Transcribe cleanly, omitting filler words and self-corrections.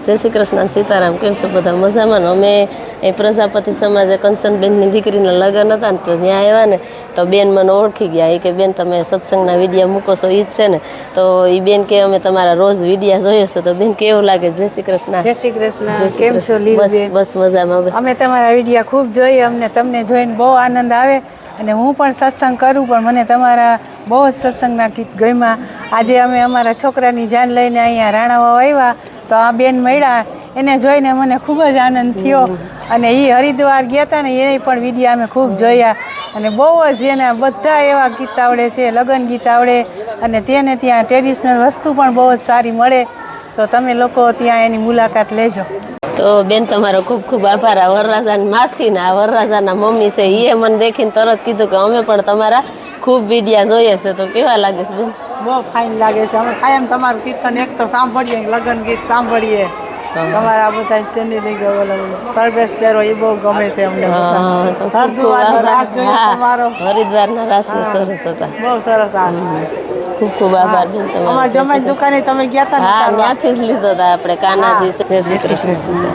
જય શ્રી કૃષ્ણ સીતારામ. કેમ છો બધા? મજામાં ને? અમે એ પ્રજાપતિ સમાજે કંચનબેનની દીકરીના લગ્ન હતા ને તો ત્યાં આવ્યા ને તો બેન મને ઓળખી ગયા. એ કે બેન તમે સત્સંગના વિડીયા મૂકો છો એ જ છે ને? તો એ બેન કે અમે તમારા રોજ વિડીયા જોઈએ છે. તો બેન કેવું લાગે? જય શ્રી કૃષ્ણ. જય શ્રી કૃષ્ણ. કેમ છો લીલુબેન? બસ મજામાં. અમે તમારા વિડીયા ખૂબ જોઈએ. અમને તમને જોઈને બહુ આનંદ આવે અને હું પણ સત્સંગ કરું, પણ મને તમારા બહુ જ સત્સંગના ગીત ગમ્યા. આજે અમે અમારા છોકરાની જાન લઈને અહીંયા રાણાવાવ આવ્યા તો આ બેન મળ્યા, એને જોઈને મને ખૂબ જ આનંદ થયો. અને એ હરિદ્વાર ગયા હતા ને એ પણ વિડીયા અમે ખૂબ જોયા અને બહુ જ એના બધા એવા ગીત આવડે છે, લગ્ન ગીત આવડે અને તેને ત્યાં ટ્રેડિશનલ વસ્તુ પણ બહુ જ સારી મળે. તો તમે લોકો ત્યાં એની મુલાકાત લેજો. તો બેન તમારો ખૂબ ખૂબ આભાર. આ વરરાજાની માસી ને આ વરરાજાના મમ્મી છે એ મને દેખીને તરત કીધું કે અમે પણ તમારા ખૂબ વિડીયા જોઈએ છે. તો કેવા લાગે છે બેન? બહુ ફાઇન લાગે છે. અમે કાયમ તમારું કીર્તન એક તો સાંભળીએ, લગ્ન ગીત સાંભળીએ. તમારા બધા સ્ટેન્ડિંગ પરવેશ પહેરો એ બહુ ગમે છે અમને. હરિદ્વારનો રાસ જોયો તમારો. હરિદ્વારના રાસને સરસ હતા, બહુ સરસ. ખૂબ ખૂબ આભાર બેન તમારો. અમારા જમાઈ દુકાને તમે ગયા હતા ને? હા, ત્યાંથી જ લીધો હતા આપણે કાનાજી. જય શ્રી કૃષ્ણ.